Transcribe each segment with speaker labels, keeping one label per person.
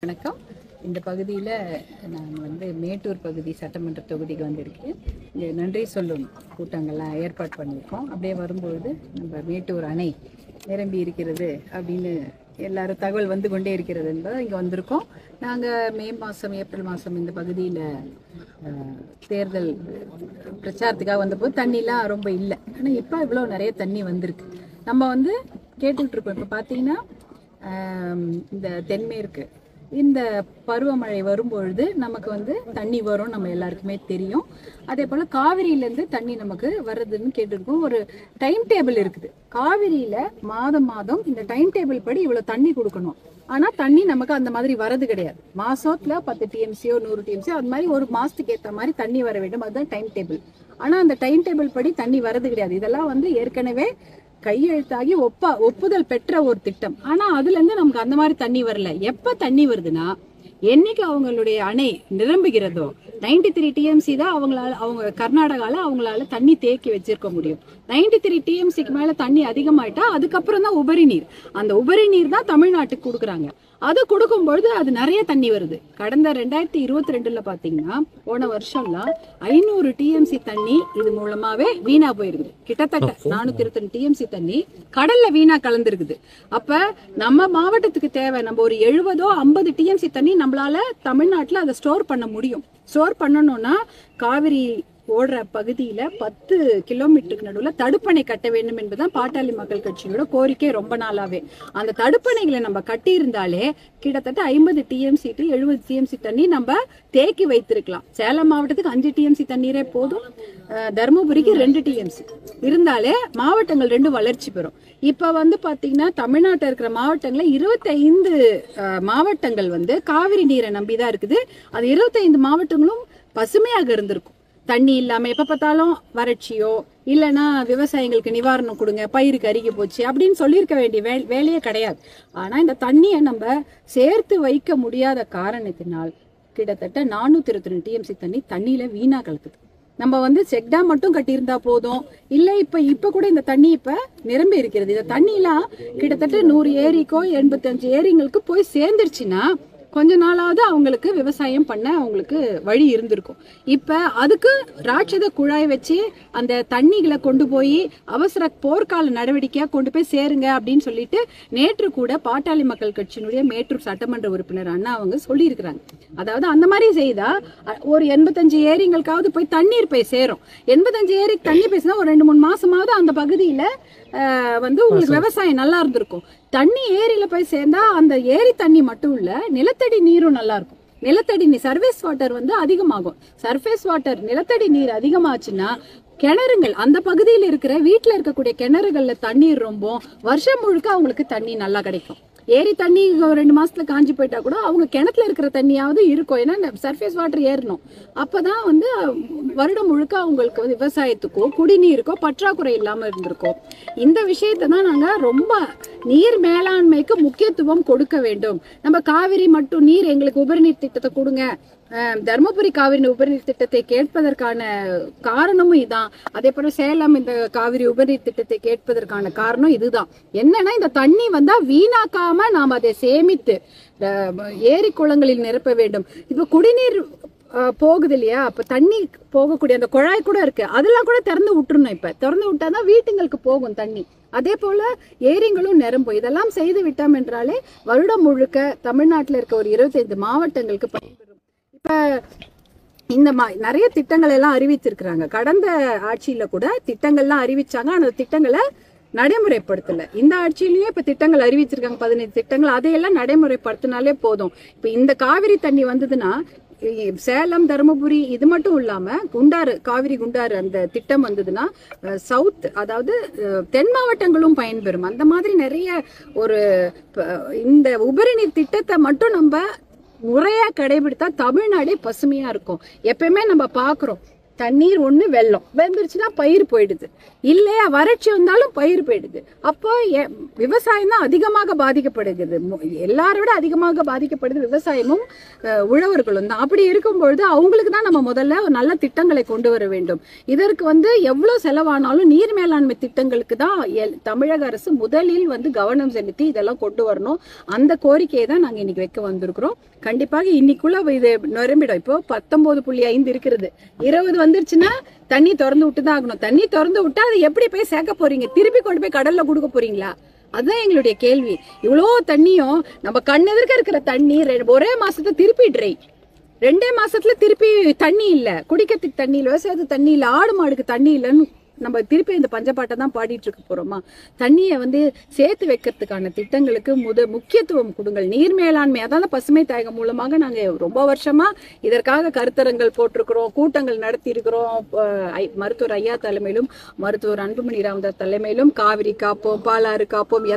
Speaker 1: வணக்கம். இந்த பகுதியில் நான் மேட்டூர் பகுதி சட்டமன்ற தொகுதிக்கு வந்திருக்கேன். இங்கே நன்றி சொல்லும் கூட்டங்கள்லாம் ஏற்பாடு பண்ணியிருக்கோம். அப்படியே வரும்பொழுது நம்ம மேட்டூர் அணை நிரம்பி இருக்கிறது அப்படின்னு எல்லாரும் தகவல் வந்து கொண்டே இருக்கிறது என்பதை இங்கே வந்திருக்கோம். நாங்கள் மே மாதம் ஏப்ரல் மாதம் இந்த பகுதியில் தேர்தல் பிரச்சாரத்துக்காக வந்தபோது தண்ணிலாம் ரொம்ப இல்லை. ஆனால் இப்போ இவ்வளோ நிறைய தண்ணி வந்திருக்கு. நம்ம கேட்டுக்கிட்டு இருக்கோம். இப்போ பார்த்தீங்கன்னா இந்த தென்மேற்கு இந்த பருவமழை வரும்பொழுது நமக்கு தண்ணி வரும், நம்ம எல்லாருக்குமே தெரியும். அதே போல் காவிரியிலேருந்து தண்ணி நமக்கு வர்றதுன்னு கேட்டுருக்கோம். ஒரு டைம் டேபிள் இருக்குது காவிரியில். மாதம் மாதம் இந்த டைம் டேபிள் படி இவ்வளோ தண்ணி கொடுக்கணும். ஆனால் தண்ணி நமக்கு அந்த மாதிரி வரது கிடையாது. மாதத்தில் 10 TMCயோ 100 TMCயோ அது மாதிரி ஒரு மாதத்துக்கு ஏற்ற மாதிரி தண்ணி வர வேண்டும். அதுதான் டைம் டேபிள். ஆனால் அந்த டைம் டேபிள் படி தண்ணி வரது கிடையாது. இதெல்லாம் ஏற்கனவே கையெழுத்தாகி ஒப்புதல் பெற்ற ஒரு திட்டம். ஆனா அதுல இருந்து நமக்கு அந்த மாதிரி தண்ணி வரல. எப்ப தண்ணி வருதுன்னா என்னைக்கு அவங்களுடைய அணை நிரம்புகிறதோ 93 TMC தான் அவங்க கர்நாடகால அவங்களால தண்ணி தேக்கி வச்சிருக்க முடியும். 93 TMCக்கு மேல தண்ணி அதிகமாயிட்டா அதுக்கப்புறம் தான் உபரி நீர். அந்த உபரி நீர் தான் தமிழ்நாட்டுக்கு கொடுக்குறாங்க. அது கொடுக்கும் பொழுது அது நிறைய தண்ணி வருது. கடந்த 2022ல பாத்தீங்கன்னா போன வருஷம்லாம் 500 TMC தண்ணி இது மூலமாவே வீணா போயிருக்குது. கிட்டத்தட்ட 420 TMC தண்ணி கடல்ல வீணா கலந்துருக்குது. அப்ப நம்ம மாவட்டத்துக்கு தேவை நம்ம ஒரு 70-50 TMC தண்ணி நம்மளால தமிழ்நாட்டுல அதை ஸ்டோர் பண்ண முடியும். ஸ்டோர் பண்ணணும்னா காவிரி ஓடுற பகுதியில 10 கிலோமீட்டருக்கு நடுவில் தடுப்பணை கட்ட வேண்டும் என்பதுதான் பாட்டாளி மக்கள் கட்சியோட கோரிக்கை ரொம்ப நாளாவே. அந்த தடுப்பணைகளை நம்ம கட்டி இருந்தாலே கிட்டத்தட்ட 50 TMC to 70 TMC தண்ணி நம்ம தேக்கி வைத்திருக்கலாம். சேலம் மாவட்டத்துக்கு 5 TMC தண்ணீரே போதும். தருமபுரிக்கு 2 TMC இருந்தாலே மாவட்டங்கள் 2 வளர்ச்சி பெறும். இப்ப பாத்தீங்கன்னா தமிழ்நாட்டில் இருக்கிற மாவட்டங்கள்ல 25 மாவட்டங்கள் காவிரி நீரை நம்பிதான் இருக்குது. அது 25 மாவட்டங்களும் பசுமையாக இருந்திருக்கும். தண்ணி இல்லாம எப்ப பார்த்தாலும் வறட்சியோ இல்லைன்னா விவசாயிகளுக்கு நிவாரணம் கொடுங்க, பயிருக்கு அருகி போச்சு அப்படின்னு சொல்லியிருக்க வேண்டிய வேலையே கிடையாது. ஆனா இந்த தண்ணியை நம்ம சேர்த்து வைக்க முடியாத காரணத்தினால் கிட்டத்தட்ட 422 TMC தண்ணியில வீணா கலக்குது. நம்ம செக் டேம் மட்டும் கட்டியிருந்தா போதும். இல்ல இப்ப கூட இந்த தண்ணி இப்ப நிரம்பி இருக்கிறது. இந்த தண்ணி எல்லாம் கிட்டத்தட்ட 100 ஏரிக்கோ 85 ஏரிங்களுக்கு போய் சேர்ந்துருச்சுன்னா கொஞ்ச நாளாவது அவங்களுக்கு விவசாயம் பண்ண அவங்களுக்கு வழி இருந்திருக்கும். இப்ப அதுக்கு ராட்சத குழாய் வச்சு அந்த தண்ணிகளை கொண்டு போய் அவசர போர்க்கால நடவடிக்கையா கொண்டு போய் சேருங்க அப்படின்னு சொல்லிட்டு நேற்று கூட பாட்டாளி மக்கள் கட்சியினுடைய மேட்டூர் சட்டமன்ற உறுப்பினர் அண்ணா அவங்க சொல்லி இருக்கிறாங்க. அதாவது அந்த மாதிரி செய்தா ஒரு 85 ஏரிங்களுக்காவது போய் தண்ணீர் போய் சேரும். 85 ஏரிக்கு தண்ணி பேசினா ஒரு 2-3 மாசமாவது அந்த பகுதியில உங்களுக்கு விவசாயம் நல்லா இருந்திருக்கும். தண்ணி ஏரியில போய் சேர்ந்தா அந்த ஏரி தண்ணி மட்டும் இல்ல, நிலத்தடி நீரும் நல்லா இருக்கும். நிலத்தடி நீர் சர்ஃபேஸ் வாட்டர் அதிகமாகும். சர்ஃபேஸ் வாட்டர் நிலத்தடி நீர் அதிகமாச்சுன்னா கிணறுகள் அந்த பகுதியில் இருக்கிற வீட்டுல இருக்கக்கூடிய கிணறுகள்ல தண்ணீர் ரொம்ப வருஷம் முழுக்க அவங்களுக்கு தண்ணி நல்லா கிடைக்கும். ஏரி தண்ணி 2 மாசத்துல காஞ்சி போயிட்டா கூட அவங்க கிணத்துல இருக்கிற தண்ணியாவது இருக்கும். ஏன்னா சர்ஃபேஸ் வாட்டர் ஏறணும். அப்பதான் வருடம் முழுக்க அவங்களுக்கு விவசாயத்துக்கோ குடிநீருக்கோ பற்றாக்குறை இல்லாம இருந்திருக்கும். இந்த விஷயத்தை தான் நாங்க ரொம்ப நீர் மேலாண்மைக்கு முக்கியத்துவம் கொடுக்க வேண்டும். நம்ம காவிரி மட்டும் நீர் எங்களுக்கு உபரிநீர் திட்டத்தை கொடுங்க, தர்மபுரி காவிரி உபரிநீர் திட்டத்தை கேட்பதற்கான காரணமும் இதுதான். அதே போல சேலம் இந்த காவிரி உபரிநீர் திட்டத்தை கேட்பதற்கான காரணம் இதுதான். என்னன்னா இந்த தண்ணி வீணாக்காம நாம் அதை சேமித்து ஏரி குளங்களில் நிரப்ப வேண்டும். இப்ப குடிநீர் போகுது இல்லையா, அப்ப தண்ணி போகக்கூடிய அந்த குழாய் கூட இருக்கு, அதெல்லாம் கூட திறந்து விட்டுறணும். இப்ப திறந்து விட்டாதான் வீட்டுங்களுக்கு போகும் தண்ணி. அதே போல ஏரிங்களும் நிரம்பும். இதெல்லாம் செய்து விட்டோம் என்றாலே வருடம் முழுக்க தமிழ்நாட்டில் இருக்க ஒரு 25 மாவட்டங்களுக்கு பயன்பெறும். இப்ப இந்த நிறைய திட்டங்கள் எல்லாம் அறிவித்திருக்கிறாங்க. கடந்த ஆட்சியில கூட திட்டங்கள்லாம் அறிவிச்சாங்க. அந்த திட்டங்களை நடைமுறைப்படுத்தல. இந்த ஆட்சியிலயும் இப்ப திட்டங்கள் அறிவிச்சிருக்காங்க, 15 திட்டங்கள். அதையெல்லாம் நடைமுறைப்படுத்தினாலே போதும். இப்ப இந்த காவிரி தண்ணி வந்ததுன்னா சேலம் தருமபுரி இது மட்டும் இல்லாம குண்டாறு காவிரி குண்டாறு அந்த திட்டம் வந்ததுன்னா சவுத் அதாவது தென் மாவட்டங்களும் பயன்பெறும். அந்த மாதிரி நிறைய ஒரு இந்த உபரிநீர் திட்டத்தை மட்டும் நம்ம முறையா கடைபிடித்தா தமிழ்நாடே பசுமையா இருக்கும். எப்பயுமே நம்ம பாக்குறோம் தண்ணீர் ஒண்ணு வெள்ளம் வந்துருச்சுன்னா பயிர் போயிடுது, இல்லையா வறட்சி வந்தாலும் பயிர் போயிடுது. அப்போ விவசாயம் தான் அதிகமாக பாதிக்கப்படுகிறது. எல்லாரை விட அதிகமாக பாதிக்கப்படுது விவசாயமும் உழவர்களும் தான். அப்படி இருக்கும்பொழுது அவங்களுக்கு தான் நம்ம முதல்ல நல்ல திட்டங்களை கொண்டு வர வேண்டும். இதற்கு எவ்வளவு செலவானாலும் நீர் மேலாண்மை திட்டங்களுக்கு தான் தமிழக அரசு முதலில் கவனம் செலுத்தி இதெல்லாம் கொண்டு வரணும். அந்த கோரிக்கையை தான் நாங்க இன்னைக்கு வைக்க வந்திருக்கிறோம். கண்டிப்பாக இன்னைக்குள்ள இது நிரம்பிடும். இப்போ 19.5 இருக்கிறது, 20 வந்துருச்சுன்னா தண்ணி திறந்து விட்டுதான் ஆகணும். தண்ணி திறந்து விட்டா அதை எப்படி போய் சேர்க்க போறீங்க? திருப்பி கொண்டு போய் கடல்ல கொடுக்க போறீங்களா? அதுதான் எங்களுடைய கேள்வி. இவ்வளோ தண்ணியும் நம்ம கண்ணெதிர்க்க இருக்கிற தண்ணி ஒரே மாசத்துல திருப்பி ட்ரை, 2 மாசத்துல திருப்பி தண்ணி இல்ல, குடிக்கிறதுக்கு தண்ணி இல்ல, விவசாயத்துக்கு தண்ணி இல்ல, ஆடு மாடுக்கு தண்ணி இல்லைன்னு நம்ம திருப்பி இந்த பஞ்சப்பாட்டை தான் பாடிட்டு இருக்க போறோமா? தண்ணியை சேர்த்து வைக்கிறதுக்கான திட்டங்களுக்கு முக்கியத்துவம் கொடுங்கள். நீர் மேலாண்மை, அதாவது பசுமை தாயகம் மூலமாக நாங்க ரொம்ப வருஷமா இதற்காக கருத்தரங்கள் போட்டிருக்கிறோம், கூட்டங்கள் நடத்தி இருக்கிறோம். மருத்துவர் ஐயா தலைமையிலும் மருத்துவர் அன்புமணி ராமதாஸ் தலைமையிலும் காவிரி காப்போம், பாலாறு காப்போம்,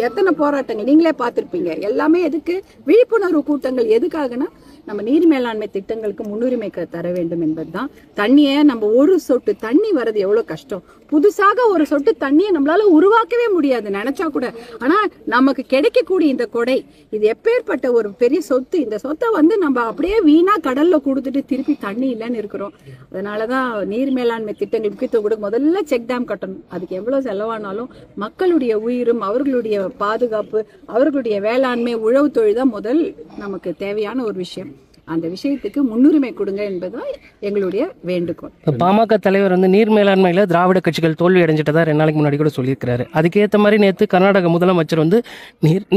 Speaker 1: எத்தனை போராட்டங்கள் நீங்களே பார்த்திருப்பீங்க. எல்லாமே எதுக்கு? விழிப்புணர்வு கூட்டங்கள். எதுக்காகனா நம்ம நீர் மேலாண்மை திட்டங்களுக்கு முன்னுரிமை தர வேண்டும் என்பதுதான். தண்ணியை நம்ம ஒரு சொட்டு தண்ணி வர்றது எவ்வளவு கஷ்டம். புதுசாக ஒரு சொட்டு தண்ணியை நம்மளால உருவாக்கவே முடியாது நினைச்சா கூட. ஆனா நமக்கு கிடைக்கக்கூடிய இந்த கொடை, இது எப்பேற்பட்ட ஒரு பெரிய சொத்து. இந்த சொத்தை நம்ம அப்படியே வீணா கடல்ல கொடுத்துட்டு திருப்பி தண்ணி இல்லைன்னு இருக்கிறோம். அதனாலதான் நீர் மேலாண்மை திட்டங்கள் முக்கியத்துவம் கொடுக்க முதல்ல செக் டேம் கட்டணும். அதுக்கு எவ்வளவு செலவானாலும் மக்களுடைய உயிரும் அவர்களுடைய பாதுகாப்பு, அவர்களுடைய வேளாண்மை, உழவு தொழில் தான் முதல் நமக்கு தேவையான ஒரு விஷயம். அந்த விஷயத்துக்கு முன்னுரிமை கொடுங்க என்பதுதான் எங்களுடைய வேண்டுகோள்.
Speaker 2: பாமக தலைவர் நீர் மேலாண்மையில திராவிட கட்சிகள் தோல்வி அடைஞ்சிட்டதா 2 நாளைக்கு முன்னாடி கூட சொல்லியிருக்கிறாரு. அதுக்கேற்ற மாதிரி நேற்று கர்நாடக முதலமைச்சர்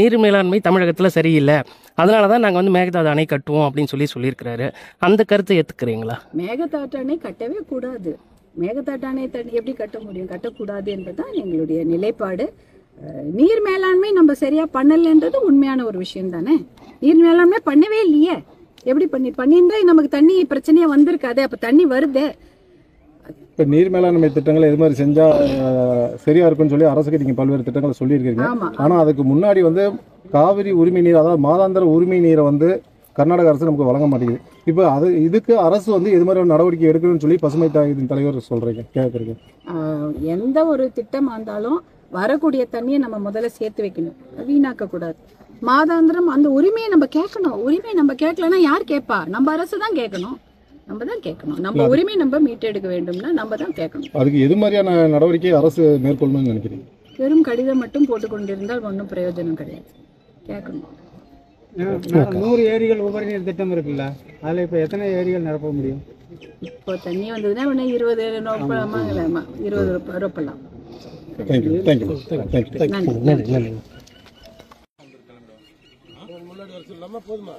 Speaker 2: நீர் மேலாண்மை தமிழகத்துல சரியில்லை, அதனாலதான் நாங்க மேகதாது அணை கட்டுவோம் அப்படின்னு சொல்லியிருக்கிறாரு. அந்த கருத்தை ஏத்துக்கிறீங்களா?
Speaker 1: மேகதாட்டு அணை கட்டவே கூடாது. மேகதாட்டு அணை எப்படி கட்ட முடியும்? கட்டக்கூடாது என்பதுதான் எங்களுடைய நிலைப்பாடு. நீர் மேலாண்மை நம்ம சரியா பண்ணலன்றது உண்மையான ஒரு விஷயம் தானே. நீர் மேலாண்மை பண்ணவே இல்லையே. எப்படி பண்ணியிருந்தா நமக்கு தண்ணி பிரச்சனையா வந்திருக்காது. அப்ப தண்ணி வருது.
Speaker 3: இப்ப நீர் மேலாண்மை திட்டங்களை எது மாதிரி செஞ்சா சரியா இருக்குன்னு சொல்லி அரசுக்கு நீங்க பல்வேறு திட்டங்களை சொல்லியிருக்கீங்க. ஆனா அதுக்கு முன்னாடி காவிரி உரிமை நீர், அதாவது மாதாந்திர உரிமை நீரை கர்நாடக அரசு நமக்கு வழங்க மாட்டேங்குது. இப்ப இதுக்கு அரசு எது மாதிரி நடவடிக்கை எடுக்கணும்னு சொல்லி பசுமை தாயகத்தின் தலைவர் சொல்றீங்க, கேட்கறீங்க.
Speaker 1: எந்த ஒரு திட்டமா இருந்தாலும் வரக்கூடிய தண்ணியை நம்ம முதல்ல சேர்த்து வைக்கணும், வீணாக்க கூடாது. மாதாந்திரம் அந்த உரிமையை நம்ம கேட்கணும். உரிமை நம்ம கேட்கலன்னா யார் கேட்பா? நம்ம அரசு தான் கேட்கணும். நம்ம தான் கேட்கணும். நம்ம உரிமை நம்ம மீட்டெடுக்க வேண்டும்னா நம்ம தான் கேட்கணும்.
Speaker 3: அதுக்கு எது மாதிரியான நடவடிக்கை அரசு மேற்கொள்ளணும்னு நினைக்கிறீங்க?
Speaker 1: வெறும் கடிதம் மட்டும் போட்டுக்கொண்டிருந்தால் ஒன்றும் பிரயோஜனம் கிடையாது. கேட்கணும்.
Speaker 4: 100 ஏரிகள் உபரி நீர் திட்டம் இருக்குல்ல, அதில் இப்போ எத்தனை ஏரிகள் நிரப்ப முடியும்?
Speaker 1: இப்போ தண்ணி வந்ததுன்னா 20 ரொப்பலாம்.
Speaker 2: நன்றி.
Speaker 3: முன்னாடி வருஷம் இல்லாம போதுமா?